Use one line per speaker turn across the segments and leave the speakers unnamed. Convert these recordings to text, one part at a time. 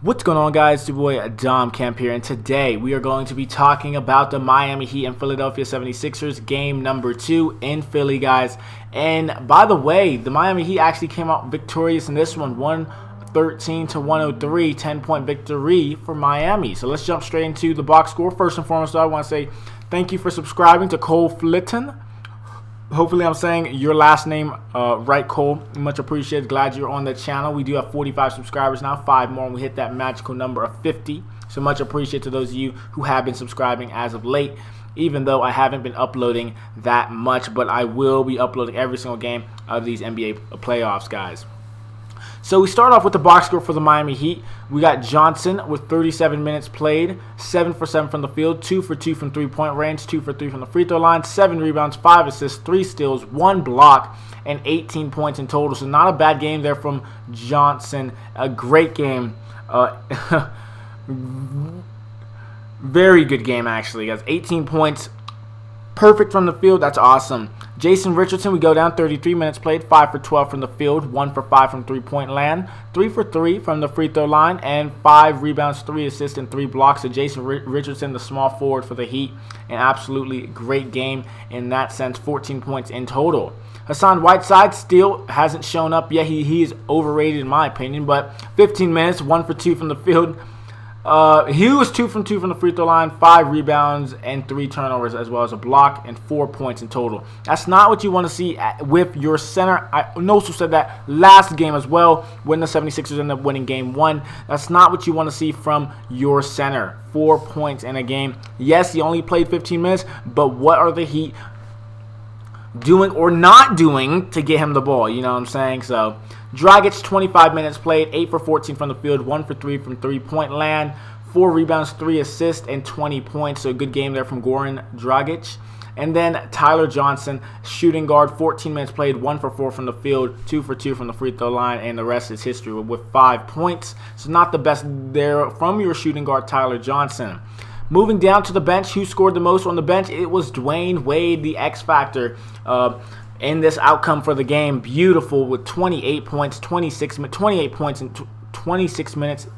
What's going on, guys? It's your boy Dom Kemp here, and today we are going to be talking about the Miami Heat and Philadelphia 76ers game number 2 in Philly, guys. And by the way, the Miami Heat actually came out victorious in this one, 113-103, 10-point victory for Miami. So let's jump straight into the box score. First and foremost, I want to say thank you for subscribing to Cole Flitton. Hopefully I'm saying your last name right, Cole. Much appreciated. Glad you're on the channel. We do have 45 subscribers now, 5 more, and we hit that magical number of 50. So much appreciated to those of you who have been subscribing as of late, even though I haven't been uploading that much. But I will be uploading every single game of these NBA playoffs, guys. So we start off with the box score for the Miami Heat. We got Johnson with 37 minutes played, 7 for 7 from the field, 2 for 2 from three-point range, 2 for 3 from the free throw line, 7 rebounds, 5 assists, 3 steals, 1 block, and 18 points in total. So not a bad game there from Johnson. A great game. Very good game, actually. He has 18 points. Perfect from the field. That's awesome. Jason Richardson, we go down 33 minutes played, 5 for 12 from the field, 1 for 5 from three-point land, 3 for 3 from the free throw line, and 5 rebounds, 3 assists, and 3 blocks. So Jason Richardson, the small forward for the Heat, an absolutely great game in that sense, 14 points in total. Hassan Whiteside still hasn't shown up yet. He is overrated in my opinion, but 15 minutes, 1 for 2 from the field. He was 2 from 2 from the free throw line, 5 rebounds, and 3 turnovers, as well as a block, and 4 points in total. That's not what you want to see with your center. I also said that last game as well, when the 76ers ended up winning game 1. That's not what you want to see from your center. 4 points in a game. Yes, he only played 15 minutes, but what are the Heat doing or not doing to get him the ball? You know what I'm saying? So Dragic, 25 minutes played, 8 for 14 from the field, 1 for 3 from three-point land, 4 rebounds, 3 assists, and 20 points. So a good game there from Goran Dragic. And then Tyler Johnson, shooting guard, 14 minutes played, 1 for 4 from the field, 2 for 2 from the free throw line, and the rest is history with 5 points. So not the best there from your shooting guard, Tyler Johnson. Moving down to the bench, who scored the most on the bench? It was Dwayne Wade, the X Factor, in this outcome for the game. Beautiful, with 28 points, 28 points in 26 minutes.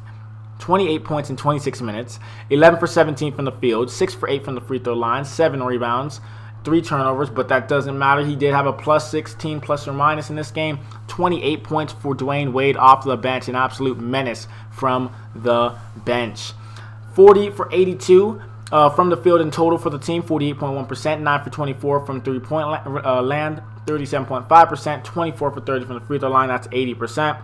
28 points in 26 minutes, 11 for 17 from the field, 6 for 8 from the free throw line, 7 rebounds, 3 turnovers, but that doesn't matter. He did have a plus 16 plus or minus in this game. 28 points for Dwayne Wade off the bench, an absolute menace from the bench. 40 for 82 from the field in total for the team, 48.1%, 9 for 24 from three-point land, 37.5%, 24 for 30 from the free throw line, that's 80%.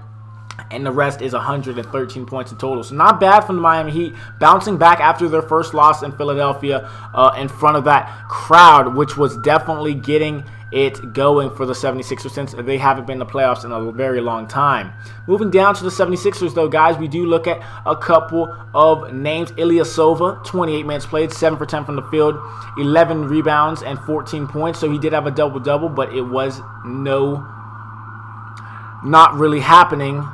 And the rest is 113 points in total. So not bad from the Miami Heat, bouncing back after their first loss in Philadelphia in front of that crowd, which was definitely getting it going for the 76ers since they haven't been in the playoffs in a very long time. Moving down to the 76ers, though, guys, we do look at a couple of names. Ilyasova, 28 minutes played, 7 for 10 from the field, 11 rebounds, and 14 points. So he did have a double-double, but it was not really happening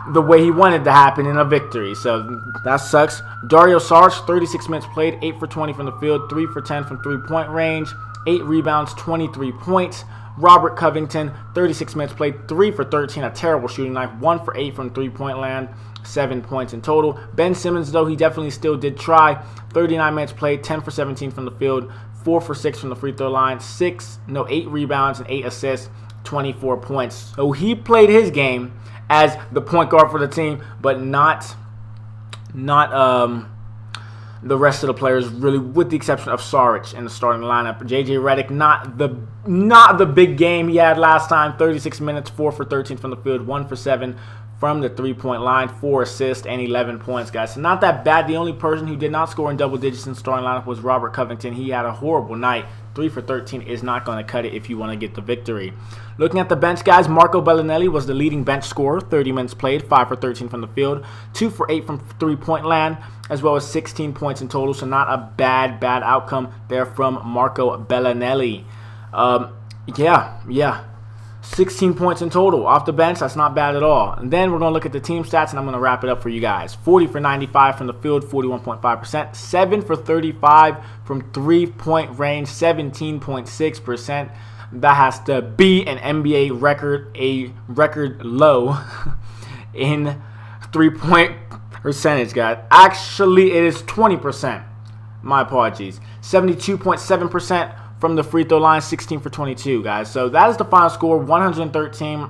the way he wanted to happen in a victory. So that sucks. Dario Saric, 36 minutes played, 8 for 20 from the field, 3 for 10 from three-point range, 8 rebounds, 23 points. Robert Covington, 36 minutes played, 3 for 13, a terrible shooting night, 1 for 8 from three-point land, 7 points in total. Ben Simmons, though, he definitely still did try. 39 minutes played, 10 for 17 from the field, 4 for 6 from the free throw line, 8 rebounds and 8 assists, 24 points. So he played his game as the point guard for the team, but not the rest of the players, really, with the exception of Saric in the starting lineup. JJ Redick, not the big game he had last time. 36 minutes, 4 for 13 from the field, 1 for 7 from the three-point line, 4 assists, and 11 points, guys. So not that bad. The only person who did not score in double digits in the starting lineup was Robert Covington. He had a horrible night. 3 for 13 is not going to cut it if you want to get the victory. Looking at the bench, guys, Marco Bellinelli was the leading bench scorer. 30 minutes played, 5 for 13 from the field, 2 for 8 from three-point land, as well as 16 points in total. So not a bad outcome there from Marco Bellinelli. 16 points in total off the bench. That's not bad at all. And then we're going to look at the team stats, and I'm going to wrap it up for you guys. 40 for 95 from the field, 41.5%. 7 for 35 from three-point range, 17.6%. That has to be an NBA record, a record low in three-point percentage, guys. Actually, it is 20%. My apologies. 72.7% from the free throw line, 16 for 22, guys. So that is the final score, 113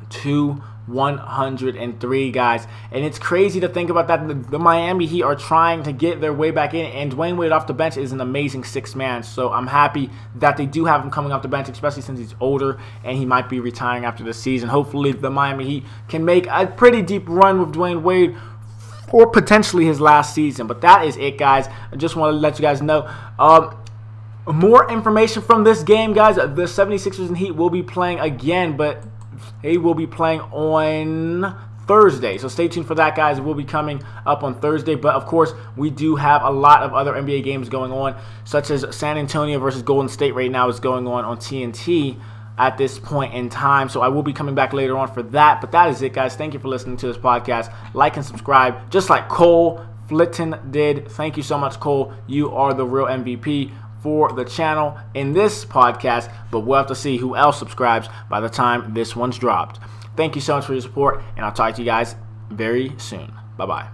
to 103, guys. And it's crazy to think about that. The Miami Heat are trying to get their way back in, and Dwayne Wade off the bench is an amazing sixth man. So I'm happy that they do have him coming off the bench, especially since he's older and he might be retiring after the season. Hopefully the Miami Heat can make a pretty deep run with Dwayne Wade or potentially his last season. But that is it, guys. I just want to let you guys know. More information from this game, guys. The 76ers and Heat will be playing again, but they will be playing on Thursday. So stay tuned for that, guys. It will be coming up on Thursday. But, of course, we do have a lot of other NBA games going on, such as San Antonio versus Golden State right now is going on TNT at this point in time. So I will be coming back later on for that. But that is it, guys. Thank you for listening to this podcast. Like and subscribe, just like Cole Flitton did. Thank you so much, Cole. You are the real MVP for the channel in this podcast, but we'll have to see who else subscribes by the time this one's dropped. Thank you so much for your support, and I'll talk to you guys very soon. Bye-bye.